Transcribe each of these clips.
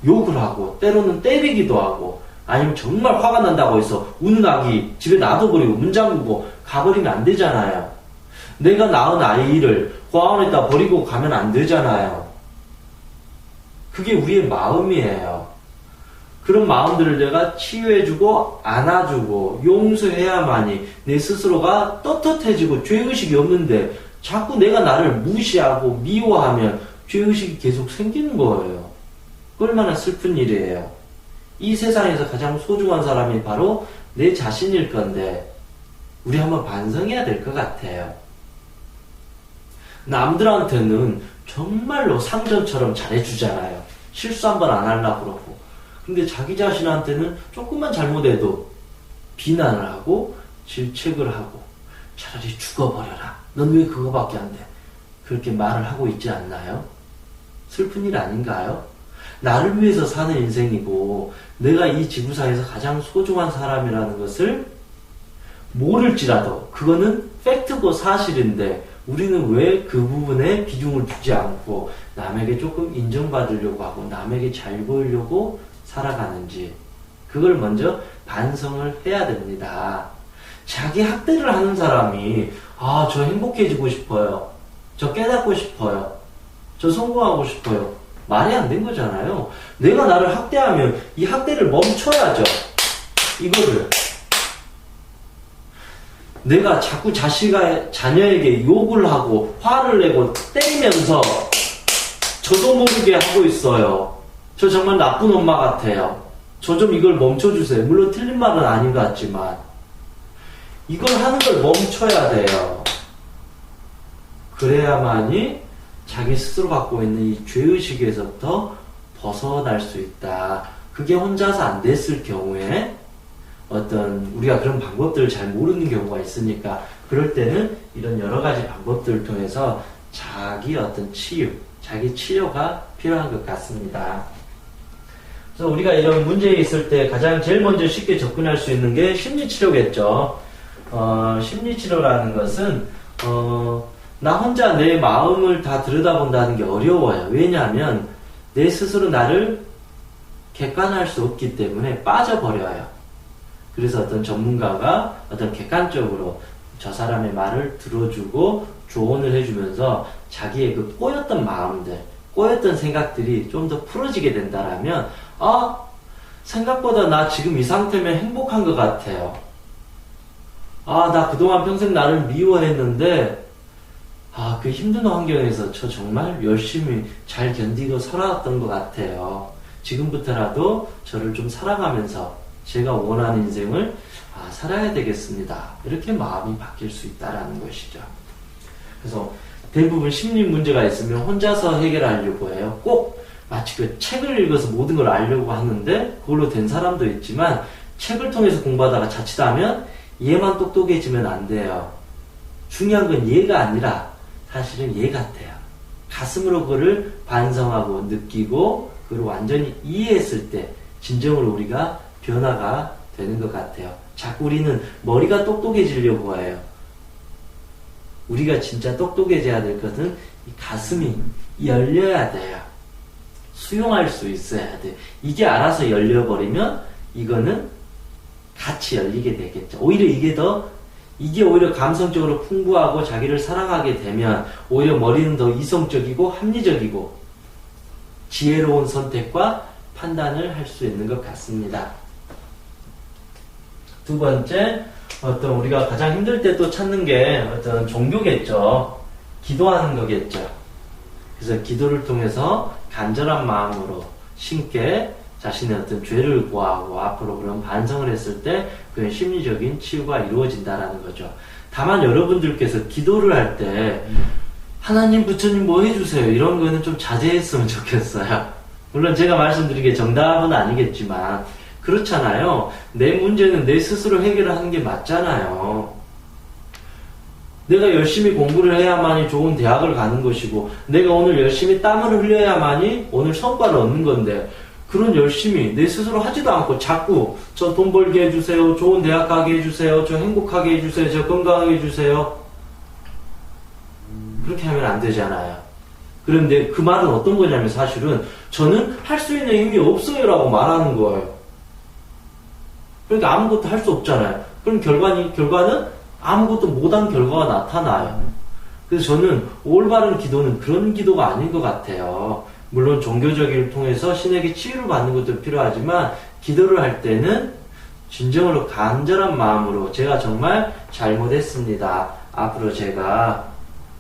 욕을 하고 때로는 때리기도 하고 아니면 정말 화가 난다고 해서 우는 아기 집에 놔둬버리고 문 잠그고 가버리면 안 되잖아요. 내가 낳은 아이를 고아원에다 버리고 가면 안 되잖아요. 그게 우리의 마음이에요. 그런 마음들을 내가 치유해주고 안아주고 용서해야만이 내 스스로가 떳떳해지고 죄의식이 없는데 자꾸 내가 나를 무시하고 미워하면 죄의식이 계속 생기는 거예요. 얼마나 슬픈 일이에요. 이 세상에서 가장 소중한 사람이 바로 내 자신일 건데 우리 한번 반성해야 될 것 같아요. 남들한테는 정말로 상전처럼 잘해주잖아요. 실수 한 번 안 하려고 그러고. 근데 자기 자신한테는 조금만 잘못해도 비난을 하고 질책을 하고 차라리 죽어버려라. 넌 왜 그거밖에 안 돼? 그렇게 말을 하고 있지 않나요? 슬픈 일 아닌가요? 나를 위해서 사는 인생이고 내가 이 지구상에서 가장 소중한 사람이라는 것을 모를지라도 그거는 팩트고 사실인데 우리는 왜 그 부분에 비중을 두지 않고 남에게 조금 인정받으려고 하고 남에게 잘 보이려고 살아가는지 그걸 먼저 반성을 해야 됩니다. 자기 학대를 하는 사람이 저 행복해지고 싶어요. 저 깨닫고 싶어요. 저 성공하고 싶어요. 말이 안 된 거잖아요. 내가 나를 학대하면 이 학대를 멈춰야죠. 이거를. 내가 자꾸 자녀에게 욕을 하고 화를 내고 때리면서 저도 모르게 하고 있어요. 저 정말 나쁜 엄마 같아요. 저 좀 이걸 멈춰주세요. 물론 틀린 말은 아닌 것 같지만 이걸 하는 걸 멈춰야 돼요. 그래야만이 자기 스스로 갖고 있는 이 죄의식에서부터 벗어날 수 있다. 그게 혼자서 안 됐을 경우에 우리가 그런 방법들을 잘 모르는 경우가 있으니까 그럴 때는 이런 여러 가지 방법들을 통해서 자기 자기 치료가 필요한 것 같습니다. 그래서 우리가 이런 문제에 있을 때 가장 제일 먼저 쉽게 접근할 수 있는 게 심리치료겠죠. 심리치료라는 것은 나 혼자 내 마음을 다 들여다본다는 게 어려워요. 왜냐하면 내 스스로 나를 객관할 수 없기 때문에 빠져버려요. 그래서 어떤 전문가가 객관적으로 저 사람의 말을 들어주고 조언을 해주면서 자기의 그 꼬였던 마음들, 꼬였던 생각들이 좀 더 풀어지게 된다라면 생각보다 나 지금 이 상태면 행복한 것 같아요. 나 그동안 평생 나를 미워했는데 그 힘든 환경에서 저 정말 열심히 잘 견디고 살아왔던 것 같아요. 지금부터라도 저를 좀 사랑하면서 제가 원하는 인생을 살아야 되겠습니다. 이렇게 마음이 바뀔 수 있다는 것이죠. 그래서 대부분 심리 문제가 있으면 혼자서 해결하려고 해요. 꼭 마치 그 책을 읽어서 모든 걸 알려고 하는데 그걸로 된 사람도 있지만 책을 통해서 공부하다가 자칫하면 얘만 똑똑해지면 안 돼요. 중요한 건 얘가 아니라 사실은 얘 같아요. 가슴으로 그거를 반성하고 느끼고 그걸 완전히 이해했을 때 진정으로 우리가 변화가 되는 것 같아요. 자꾸 우리는 머리가 똑똑해지려고 해요. 우리가 진짜 똑똑해져야 될 것은 이 가슴이 열려야 돼요. 수용할 수 있어야 돼요. 이게 알아서 열려버리면 이거는 같이 열리게 되겠죠. 오히려 이게 오히려 감성적으로 풍부하고 자기를 사랑하게 되면 오히려 머리는 더 이성적이고 합리적이고 지혜로운 선택과 판단을 할 수 있는 것 같습니다. 두 번째, 우리가 가장 힘들 때 또 찾는 게 종교겠죠. 기도하는 거겠죠. 그래서 기도를 통해서 간절한 마음으로 신께 자신의 죄를 구하고 앞으로 그런 반성을 했을 때 그 심리적인 치유가 이루어진다라는 거죠. 다만 여러분들께서 기도를 할 때 하나님, 부처님 뭐 해주세요 이런 거는 좀 자제했으면 좋겠어요. 물론 제가 말씀드린 게 정답은 아니겠지만 그렇잖아요. 내 문제는 내 스스로 해결을 하는 게 맞잖아요. 내가 열심히 공부를 해야만이 좋은 대학을 가는 것이고 내가 오늘 열심히 땀을 흘려야만이 오늘 성과를 얻는 건데 그런 열심히 내 스스로 하지도 않고 자꾸 저 돈 벌게 해주세요, 좋은 대학 가게 해주세요, 저 행복하게 해주세요, 저 건강하게 해주세요. 그렇게 하면 안 되잖아요. 그런데 그 말은 어떤 거냐면 사실은 저는 할 수 있는 힘이 없어요 라고 말하는 거예요. 그러니까 아무것도 할 수 없잖아요. 그럼 결과는 아무것도 못한 결과가 나타나요. 그래서 저는 올바른 기도는 그런 기도가 아닌 것 같아요. 물론 종교적인 통해서 신에게 치유를 받는 것도 필요하지만 기도를 할 때는 진정으로 간절한 마음으로 제가 정말 잘못했습니다. 앞으로 제가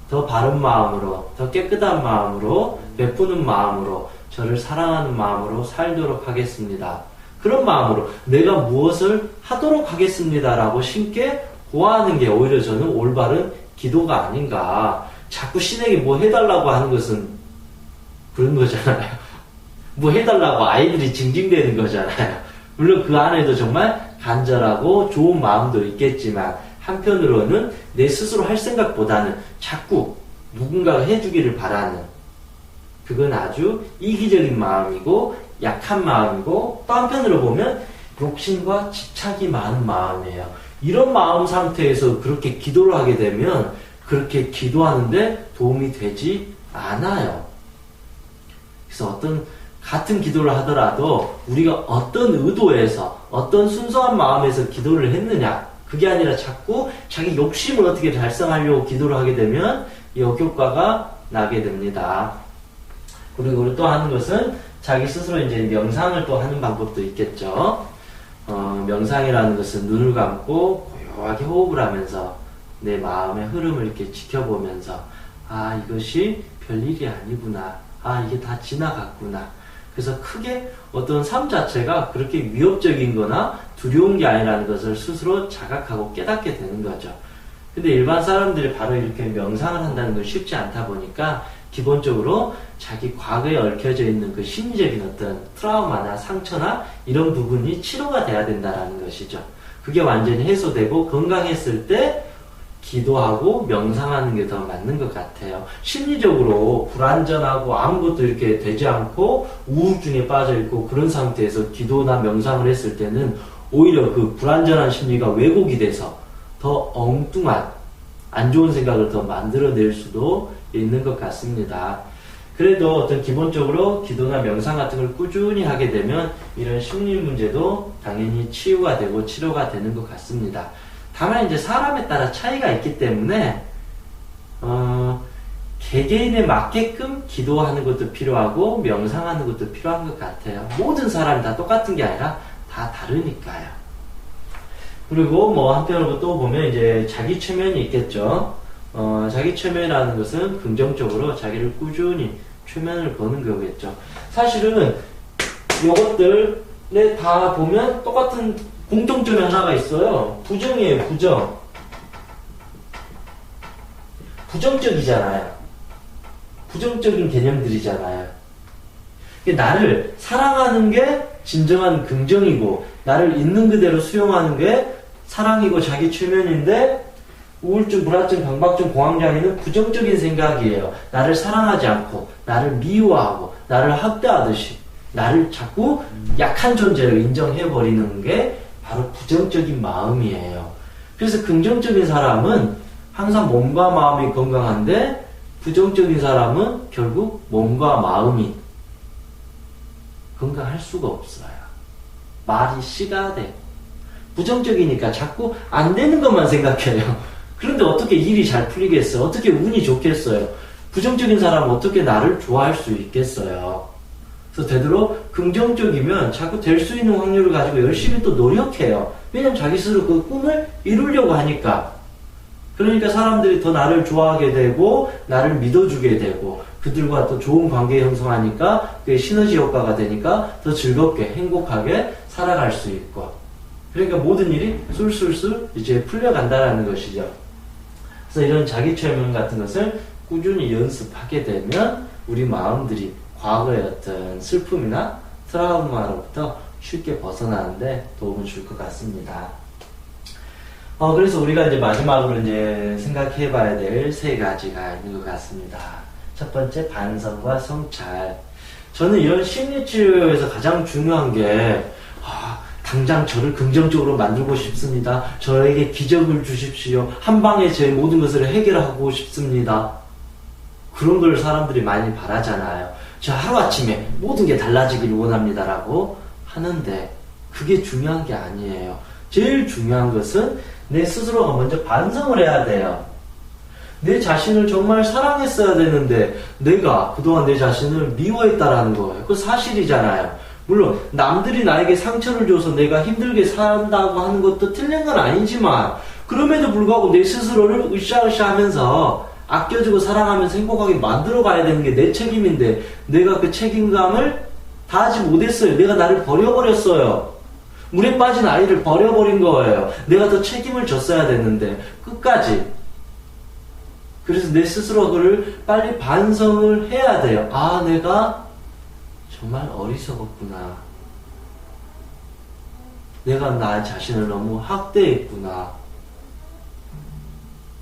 더 바른 마음으로, 더 깨끗한 마음으로, 베푸는 마음으로, 저를 사랑하는 마음으로 살도록 하겠습니다. 그런 마음으로 내가 무엇을 하도록 하겠습니다 라고 신께 고하는 게 오히려 저는 올바른 기도가 아닌가. 자꾸 신에게 뭐 해달라고 하는 것은 그런 거잖아요. 뭐 해달라고 아이들이 징징대는 거잖아요. 물론 그 안에도 정말 간절하고 좋은 마음도 있겠지만 한편으로는 내 스스로 할 생각보다는 자꾸 누군가가 해주기를 바라는, 그건 아주 이기적인 마음이고 약한 마음이고 또 한편으로 보면 욕심과 집착이 많은 마음이에요. 이런 마음 상태에서 그렇게 기도를 하게 되면 그렇게 기도하는데 도움이 되지 않아요. 그래서 같은 기도를 하더라도 우리가 어떤 의도에서 어떤 순수한 마음에서 기도를 했느냐, 그게 아니라 자꾸 자기 욕심을 어떻게 달성하려고 기도를 하게 되면 역효과가 나게 됩니다. 그리고 또 하는 것은 자기 스스로 이제 명상을 또 하는 방법도 있겠죠. 명상이라는 것은 눈을 감고 고요하게 호흡을 하면서 내 마음의 흐름을 이렇게 지켜보면서 이것이 별일이 아니구나. 이게 다 지나갔구나. 그래서 크게 어떤 삶 자체가 그렇게 위협적인 거나 두려운 게 아니라는 것을 스스로 자각하고 깨닫게 되는 거죠. 근데 일반 사람들이 바로 이렇게 명상을 한다는 건 쉽지 않다 보니까 기본적으로 자기 과거에 얽혀져 있는 그 심리적인 어떤 트라우마나 상처나 이런 부분이 치료가 돼야 된다는 것이죠. 그게 완전히 해소되고 건강했을 때 기도하고 명상하는 게 더 맞는 것 같아요. 심리적으로 불안전하고 아무것도 이렇게 되지 않고 우울증에 빠져있고 그런 상태에서 기도나 명상을 했을 때는 오히려 그 불안전한 심리가 왜곡이 돼서 더 엉뚱한 안 좋은 생각을 더 만들어낼 수도 있는 것 같습니다. 그래도 어떤 기본적으로 기도나 명상 같은 걸 꾸준히 하게 되면 이런 심리 문제도 당연히 치유가 되고 치료가 되는 것 같습니다. 다만 이제 사람에 따라 차이가 있기 때문에 개개인에 맞게끔 기도하는 것도 필요하고 명상하는 것도 필요한 것 같아요. 모든 사람이 다 똑같은 게 아니라 다 다르니까요. 그리고 뭐 한편으로 또 보면 이제 자기 최면이 있겠죠. 자기 최면이라는 것은 긍정적으로 자기를 꾸준히 최면을 거는 거겠죠. 사실은 요것들에 다 보면 똑같은 공통점이 하나가 있어요. 부정이에요, 부정. 부정적이잖아요. 부정적인 개념들이잖아요. 나를 사랑하는 게 진정한 긍정이고, 나를 있는 그대로 수용하는 게 사랑이고 자기 최면인데, 우울증, 불안증, 강박증, 공황장애는 부정적인 생각이에요. 나를 사랑하지 않고, 나를 미워하고, 나를 학대하듯이, 나를 자꾸 약한 존재로 인정해버리는 게 바로 부정적인 마음이에요. 그래서 긍정적인 사람은 항상 몸과 마음이 건강한데, 부정적인 사람은 결국 몸과 마음이 건강할 수가 없어요. 말이 씨가 되고 부정적이니까 자꾸 안 되는 것만 생각해요. 그런데 어떻게 일이 잘 풀리겠어요? 어떻게 운이 좋겠어요? 부정적인 사람은 어떻게 나를 좋아할 수 있겠어요? 그래서 되도록 긍정적이면 자꾸 될 수 있는 확률을 가지고 열심히 또 노력해요. 왜냐면 자기 스스로 그 꿈을 이루려고 하니까. 그러니까 사람들이 더 나를 좋아하게 되고 나를 믿어주게 되고 그들과 또 좋은 관계 형성하니까 그게 시너지 효과가 되니까 더 즐겁게 행복하게 살아갈 수 있고, 그러니까 모든 일이 술술술 이제 풀려간다라는 것이죠. 그래서 이런 자기 최면 같은 것을 꾸준히 연습하게 되면 우리 마음들이 과거의 어떤 슬픔이나 트라우마로부터 쉽게 벗어나는데 도움을 줄 것 같습니다. 그래서 우리가 이제 마지막으로 이제 생각해 봐야 될 세 가지가 있는 것 같습니다. 첫 번째, 반성과 성찰. 저는 이런 심리치료에서 가장 중요한 게, 당장 저를 긍정적으로 만들고 싶습니다. 저에게 기적을 주십시오. 한 방에 제 모든 것을 해결하고 싶습니다. 그런 걸 사람들이 많이 바라잖아요. 저 하루아침에 모든 게 달라지기를 원합니다라고 하는데 그게 중요한 게 아니에요. 제일 중요한 것은 내 스스로가 먼저 반성을 해야 돼요. 내 자신을 정말 사랑했어야 되는데 내가 그동안 내 자신을 미워했다라는 거예요. 그거 사실이잖아요. 물론 남들이 나에게 상처를 줘서 내가 힘들게 산다고 하는 것도 틀린 건 아니지만 그럼에도 불구하고 내 스스로를 으쌰으쌰 하면서 아껴주고 사랑하면서 행복하게 만들어 가야 되는 게 내 책임인데 내가 그 책임감을 다하지 못했어요. 내가 나를 버려버렸어요. 물에 빠진 아이를 버려버린 거예요. 내가 더 책임을 졌어야 됐는데 끝까지. 그래서 내 스스로 그를 빨리 반성을 해야 돼요. 아, 내가 정말 어리석었구나. 내가 나 자신을 너무 학대했구나.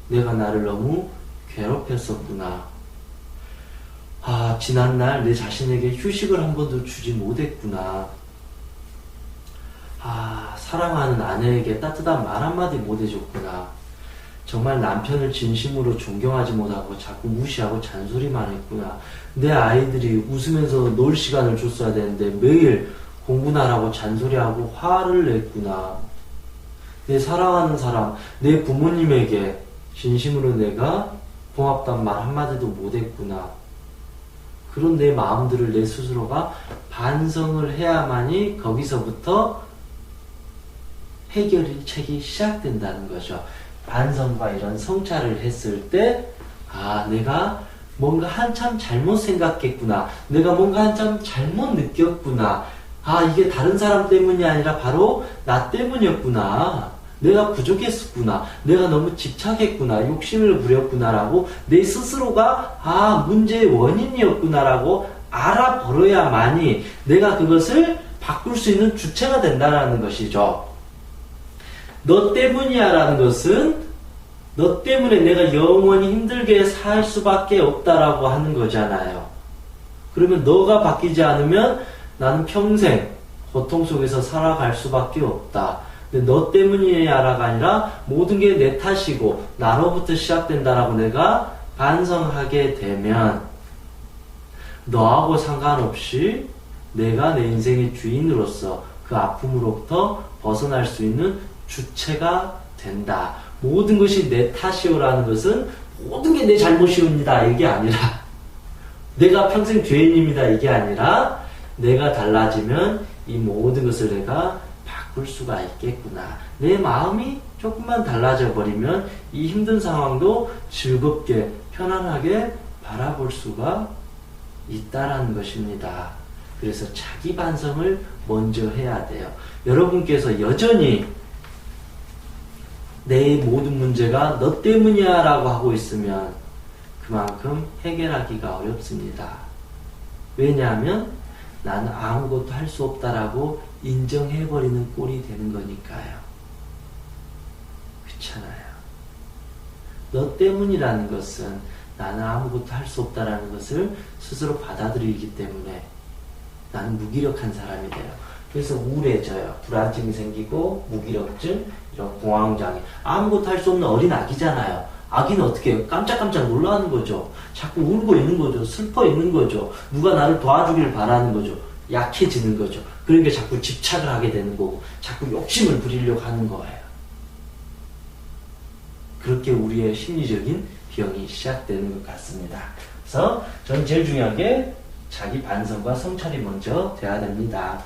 내가 나를 너무 괴롭혔었구나. 아, 지난날 내 자신에게 휴식을 한 번도 주지 못했구나. 아, 사랑하는 아내에게 따뜻한 말 한마디 못해줬구나. 정말 남편을 진심으로 존경하지 못하고 자꾸 무시하고 잔소리만 했구나. 내 아이들이 웃으면서 놀 시간을 줬어야 되는데 매일 공부나 하라고 잔소리하고 화를 냈구나. 내 사랑하는 사람, 내 부모님에게 진심으로 내가 고맙단 말 한마디도 못했구나. 그런 내 마음들을 내 스스로가 반성을 해야만이 거기서부터 해결책이 시작된다는 거죠. 반성과 이런 성찰을 했을 때, 아, 내가 뭔가 한참 잘못 생각했구나. 내가 뭔가 한참 잘못 느꼈구나. 아, 이게 다른 사람 때문이 아니라 바로 나 때문이었구나. 내가 부족했었구나. 내가 너무 집착했구나. 욕심을 부렸구나라고 내 스스로가 아, 문제의 원인이었구나라고 알아버려야만이 내가 그것을 바꿀 수 있는 주체가 된다는 것이죠. 너 때문이야 라는 것은 너 때문에 내가 영원히 힘들게 살 수밖에 없다라고 하는 거잖아요. 그러면 너가 바뀌지 않으면 나는 평생 고통 속에서 살아갈 수밖에 없다. 근데 너 때문이야라가 아니라 모든 게 내 탓이고 나로부터 시작된다라고 내가 반성하게 되면 너하고 상관없이 내가 내 인생의 주인으로서 그 아픔으로부터 벗어날 수 있는 주체가 된다. 모든 것이 내 탓이오라는 것은 모든 게 내 잘못이옵니다. 이게 아니라 내가 평생 죄인입니다. 이게 아니라 내가 달라지면 이 모든 것을 내가 바꿀 수가 있겠구나. 내 마음이 조금만 달라져 버리면 이 힘든 상황도 즐겁게 편안하게 바라볼 수가 있다라는 것입니다. 그래서 자기 반성을 먼저 해야 돼요. 여러분께서 여전히 내 모든 문제가 너 때문이야 라고 하고 있으면 그만큼 해결하기가 어렵습니다. 왜냐하면 나는 아무것도 할 수 없다라고 인정해버리는 꼴이 되는 거니까요. 그렇잖아요. 너 때문이라는 것은 나는 아무것도 할 수 없다라는 것을 스스로 받아들이기 때문에 나는 무기력한 사람이 돼요. 그래서 우울해져요. 불안증이 생기고 무기력증, 이런 공황장애. 아무것도 할 수 없는 어린 아기잖아요. 아기는 어떻게 해요? 깜짝깜짝 놀라는 거죠. 자꾸 울고 있는 거죠. 슬퍼 있는 거죠. 누가 나를 도와주길 바라는 거죠. 약해지는 거죠. 그러니까 자꾸 집착을 하게 되는 거고 자꾸 욕심을 부리려고 하는 거예요. 그렇게 우리의 심리적인 병이 시작되는 것 같습니다. 그래서 전 제일 중요한 게 자기 반성과 성찰이 먼저 돼야 됩니다.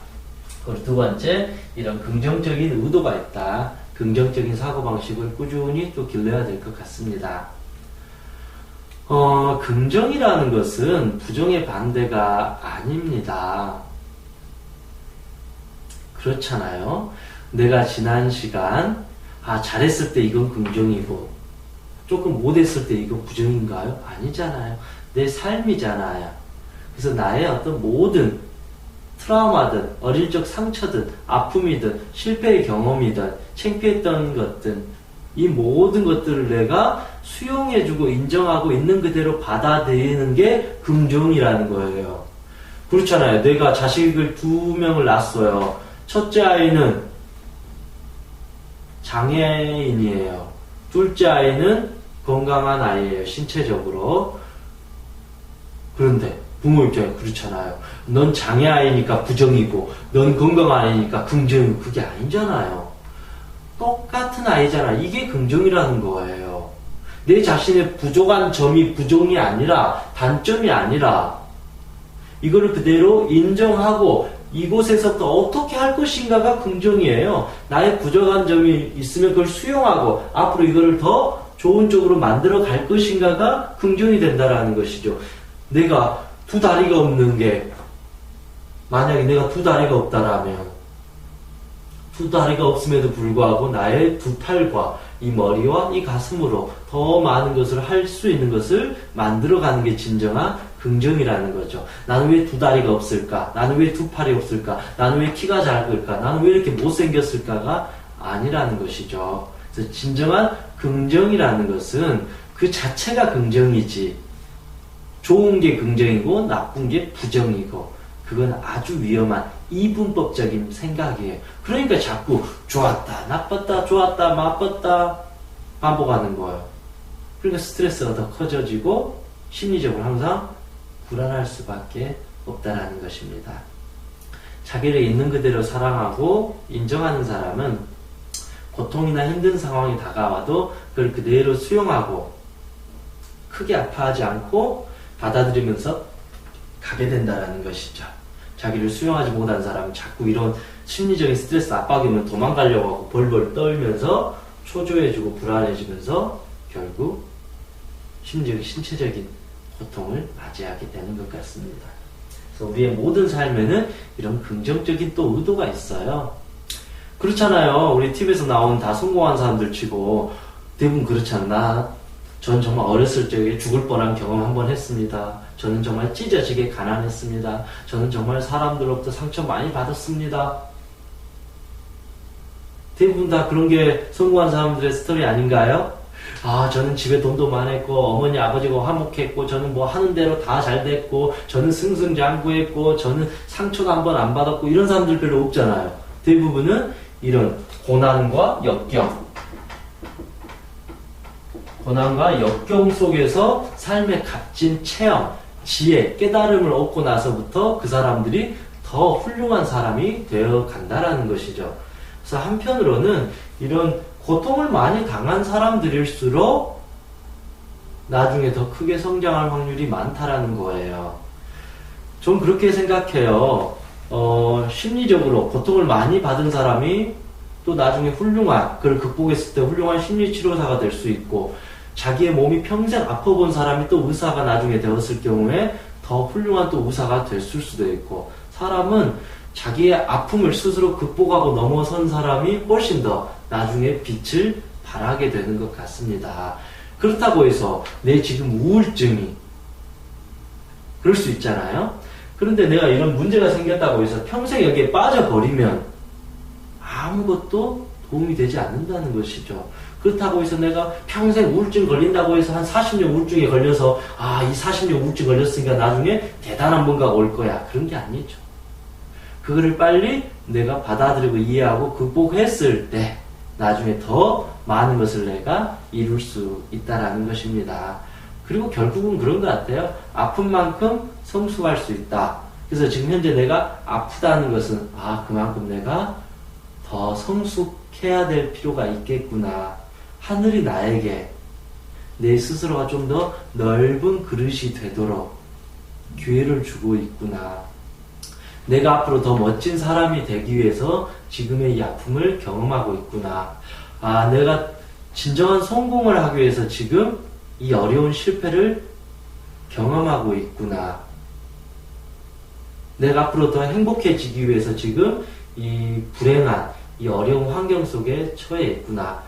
그리고 두 번째, 이런 긍정적인 의도가 있다. 긍정적인 사고방식을 꾸준히 또 길러야 될 것 같습니다. 긍정이라는 것은 부정의 반대가 아닙니다. 그렇잖아요. 내가 지난 시간, 잘했을 때 이건 긍정이고, 조금 못했을 때 이건 부정인가요? 아니잖아요. 내 삶이잖아요. 그래서 나의 어떤 모든 트라우마든, 어릴 적 상처든, 아픔이든, 실패의 경험이든, 창피했던 것든, 이 모든 것들을 내가 수용해주고 인정하고 있는 그대로 받아들이는 게 긍정이라는 거예요. 그렇잖아요. 내가 자식을 2명을 낳았어요. 첫째 아이는 장애인이에요. 둘째 아이는 건강한 아이예요. 신체적으로. 그런데 부모 입장에 그렇잖아요. 넌 장애아이니까 부정이고 넌 건강한 아이니까 긍정이고 그게 아니잖아요. 똑같은 아이잖아. 이게 긍정이라는 거예요. 내 자신의 부족한 점이 부정이 아니라 단점이 아니라 이거를 그대로 인정하고 이곳에서부터 어떻게 할 것인가가 긍정이에요. 나의 부족한 점이 있으면 그걸 수용하고 앞으로 이거를 더 좋은 쪽으로 만들어 갈 것인가가 긍정이 된다라는 것이죠. 내가 두 다리가 없는 게 만약에 내가 두 다리가 없다라면 두 다리가 없음에도 불구하고 나의 두 팔과 이 머리와 이 가슴으로 더 많은 것을 할 수 있는 것을 만들어가는 게 진정한 긍정이라는 거죠. 나는 왜 두 다리가 없을까? 나는 왜 두 팔이 없을까? 나는 왜 키가 작을까? 나는 왜 이렇게 못생겼을까가 아니라는 것이죠. 그래서 진정한 긍정이라는 것은 그 자체가 긍정이지 좋은 게 긍정이고 나쁜 게 부정이고 그건 아주 위험한 이분법적인 생각이에요. 그러니까 자꾸 좋았다, 나빴다, 좋았다, 나빴다 반복하는 거예요. 그러니까 스트레스가 더 커져지고 심리적으로 항상 불안할 수밖에 없다라는 것입니다. 자기를 있는 그대로 사랑하고 인정하는 사람은 고통이나 힘든 상황이 다가와도 그걸 그대로 수용하고 크게 아파하지 않고 받아들이면서 가게 된다라는 것이죠. 자기를 수용하지 못한 사람은 자꾸 이런 심리적인 스트레스 압박이면 도망가려고 하고 벌벌 떨면서 초조해지고 불안해지면서 결국 심리적인 신체적인 고통을 맞이하게 되는 것 같습니다. 그래서 우리의 모든 삶에는 이런 긍정적인 또 의도가 있어요. 그렇잖아요. 우리 TV에서 나온 다 성공한 사람들 치고 대부분 그렇잖아. 전 정말 어렸을 적에 죽을 뻔한 경험 한번 했습니다. 저는 정말 찢어지게 가난했습니다. 저는 정말 사람들로부터 상처 많이 받았습니다. 대부분 다 그런 게 성공한 사람들의 스토리 아닌가요? 아, 저는 집에 돈도 많았고, 어머니, 아버지가 화목했고, 저는 뭐 하는 대로 다 잘 됐고, 저는 승승장구했고, 저는 상처도 한 번 안 받았고, 이런 사람들 별로 없잖아요. 대부분은 이런 고난과 역경 속에서 삶의 값진 체험, 지혜, 깨달음을 얻고 나서부터 그 사람들이 더 훌륭한 사람이 되어 간다라는 것이죠. 그래서 한편으로는 이런 고통을 많이 당한 사람들일수록 나중에 더 크게 성장할 확률이 많다라는 거예요. 전 그렇게 생각해요. 심리적으로 고통을 많이 받은 사람이 또 나중에 훌륭한, 그걸 극복했을 때 훌륭한 심리치료사가 될 수 있고, 자기의 몸이 평생 아파본 사람이 또 의사가 나중에 되었을 경우에 더 훌륭한 또 의사가 됐을 수도 있고, 사람은 자기의 아픔을 스스로 극복하고 넘어선 사람이 훨씬 더 나중에 빛을 발하게 되는 것 같습니다. 그렇다고 해서 내 지금 우울증이 그럴 수 있잖아요. 그런데 내가 이런 문제가 생겼다고 해서 평생 여기에 빠져버리면 아무것도 도움이 되지 않는다는 것이죠. 그렇다고 해서 내가 평생 우울증 걸린다고 해서 한 40년 우울증에 걸려서 이 40년 우울증 걸렸으니까 나중에 대단한 뭔가가 올 거야. 그런 게 아니죠. 그거를 빨리 내가 받아들이고 이해하고 극복했을 때 나중에 더 많은 것을 내가 이룰 수 있다라는 것입니다. 그리고 결국은 그런 것 같아요. 아픈 만큼 성숙할 수 있다. 그래서 지금 현재 내가 아프다는 것은 그만큼 내가 더 성숙해야 될 필요가 있겠구나. 하늘이 나에게 내 스스로가 좀 더 넓은 그릇이 되도록 기회를 주고 있구나. 내가 앞으로 더 멋진 사람이 되기 위해서 지금의 이 아픔을 경험하고 있구나. 내가 진정한 성공을 하기 위해서 지금 이 어려운 실패를 경험하고 있구나. 내가 앞으로 더 행복해지기 위해서 지금 이 불행한 이 어려운 환경 속에 처해 있구나.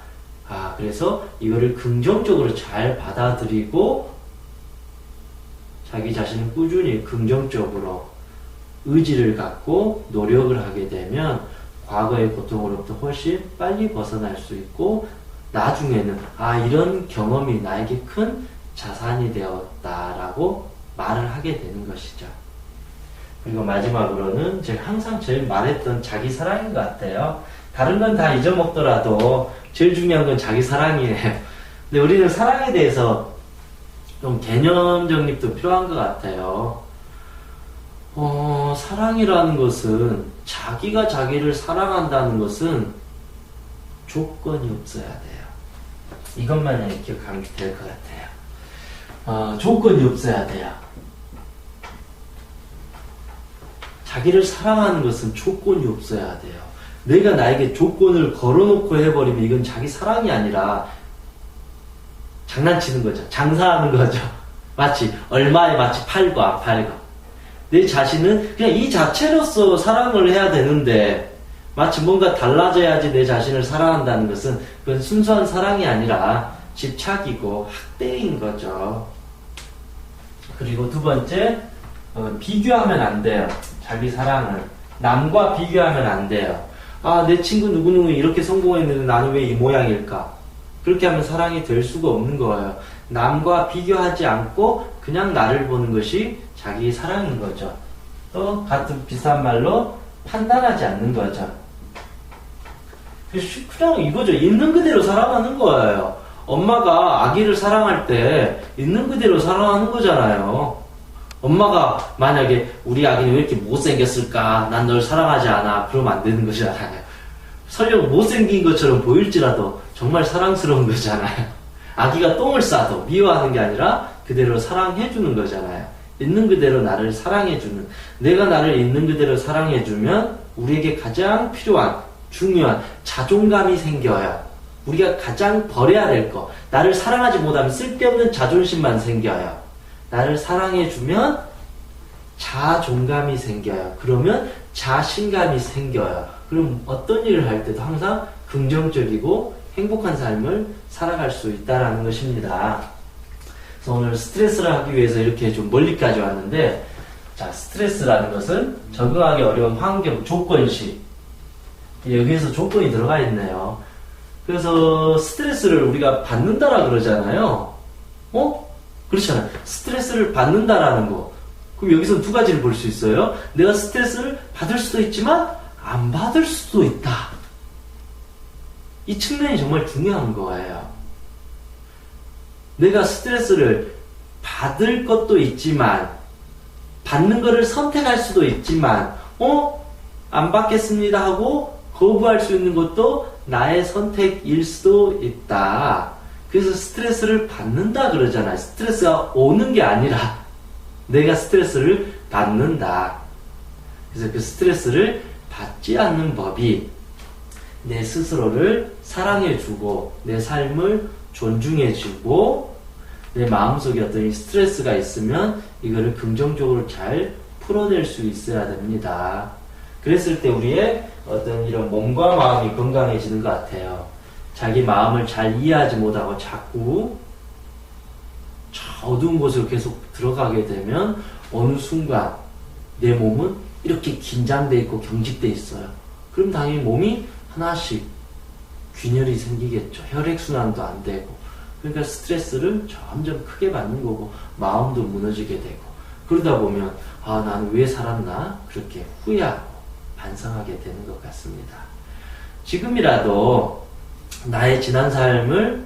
그래서 이거를 긍정적으로 잘 받아들이고 자기 자신을 꾸준히 긍정적으로 의지를 갖고 노력을 하게 되면 과거의 고통으로부터 훨씬 빨리 벗어날 수 있고 나중에는 이런 경험이 나에게 큰 자산이 되었다라고 말을 하게 되는 것이죠. 그리고 마지막으로는 제가 항상 제일 말했던 자기 사랑인 것 같아요. 다른 건 다 잊어먹더라도 제일 중요한 건 자기 사랑이에요. 근데 우리는 사랑에 대해서 좀 개념 정립도 필요한 것 같아요. 사랑이라는 것은 자기가 자기를 사랑한다는 것은 조건이 없어야 돼요. 이것만 기억하면 될 것 같아요. 조건이 없어야 돼요. 자기를 사랑하는 것은 조건이 없어야 돼요. 내가 나에게 조건을 걸어놓고 해버리면 이건 자기 사랑이 아니라 장난치는 거죠. 장사하는 거죠. 마치 얼마에 마치 팔고 안 팔고. 내 자신은 그냥 이 자체로서 사랑을 해야 되는데 마치 뭔가 달라져야지 내 자신을 사랑한다는 것은 그건 순수한 사랑이 아니라 집착이고 학대인 거죠. 그리고 두 번째, 비교하면 안 돼요. 자기 사랑을. 남과 비교하면 안 돼요. 내 친구 누구누구 이렇게 성공했는데 나는 왜 이 모양일까? 그렇게 하면 사랑이 될 수가 없는 거예요. 남과 비교하지 않고 그냥 나를 보는 것이 자기 사랑인 거죠. 또 같은 비슷한 말로 판단하지 않는 거죠. 그냥 이거죠. 있는 그대로 사랑하는 거예요. 엄마가 아기를 사랑할 때 있는 그대로 사랑하는 거잖아요. 엄마가 만약에 우리 아기는 왜 이렇게 못생겼을까? 난 널 사랑하지 않아. 그러면 안 되는 거잖아요. 설령 못생긴 것처럼 보일지라도 정말 사랑스러운 거잖아요. 아기가 똥을 싸도 미워하는 게 아니라 그대로 사랑해주는 거잖아요. 있는 그대로 나를 사랑해주는, 내가 나를 있는 그대로 사랑해주면 우리에게 가장 필요한 중요한 자존감이 생겨요. 우리가 가장 버려야 될 거, 나를 사랑하지 못하면 쓸데없는 자존심만 생겨요. 나를 사랑해주면 자존감이 생겨요. 그러면 자신감이 생겨요. 그럼 어떤 일을 할 때도 항상 긍정적이고 행복한 삶을 살아갈 수 있다는 것입니다. 그래서 오늘 스트레스를 하기 위해서 이렇게 좀 멀리까지 왔는데, 자, 스트레스라는 것은 적응하기 어려운 환경, 조건시. 여기에서 조건이 들어가 있네요. 그래서 스트레스를 우리가 받는다라 그러잖아요. 그렇잖아요. 스트레스를 받는다라는 거. 그럼 여기서 두 가지를 볼 수 있어요. 내가 스트레스를 받을 수도 있지만 안 받을 수도 있다. 이 측면이 정말 중요한 거예요. 내가 스트레스를 받을 것도 있지만 받는 것을 선택할 수도 있지만 안 받겠습니다 하고 거부할 수 있는 것도 나의 선택일 수도 있다. 그래서 스트레스를 받는다 그러잖아요. 스트레스가 오는 게 아니라 내가 스트레스를 받는다. 그래서 그 스트레스를 받지 않는 법이 내 스스로를 사랑해주고 내 삶을 존중해주고 내 마음속에 어떤 스트레스가 있으면 이거를 긍정적으로 잘 풀어낼 수 있어야 됩니다. 그랬을 때 우리의 어떤 이런 몸과 마음이 건강해지는 것 같아요. 자기 마음을 잘 이해하지 못하고 자꾸 저 어두운 곳으로 계속 들어가게 되면 어느 순간 내 몸은 이렇게 긴장돼 있고 경직돼 있어요. 그럼 당연히 몸이 하나씩 균열이 생기겠죠. 혈액순환도 안 되고. 그러니까 스트레스를 점점 크게 받는 거고 마음도 무너지게 되고 그러다 보면 나는 왜 살았나? 그렇게 후회하고 반성하게 되는 것 같습니다. 지금이라도 나의 지난 삶을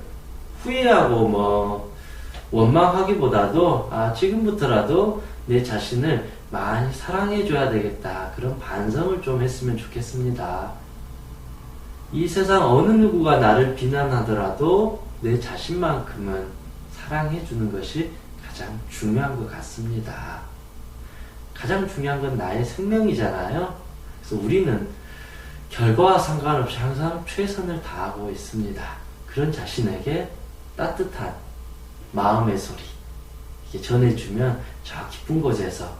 후회하고 원망하기보다도 지금부터라도 내 자신을 많이 사랑해줘야 되겠다. 그런 반성을 좀 했으면 좋겠습니다. 이 세상 어느 누구가 나를 비난하더라도 내 자신만큼은 사랑해주는 것이 가장 중요한 것 같습니다. 가장 중요한 건 나의 생명이잖아요. 그래서 우리는 결과와 상관없이 항상 최선을 다하고 있습니다. 그런 자신에게 따뜻한 마음의 소리 이렇게 전해주면 저 깊은 곳에서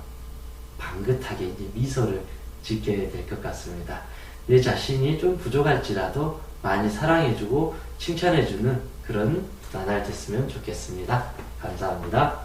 방긋하게 이제 미소를 짓게 될 것 같습니다. 내 자신이 좀 부족할지라도 많이 사랑해주고 칭찬해주는 그런 나날 됐으면 좋겠습니다. 감사합니다.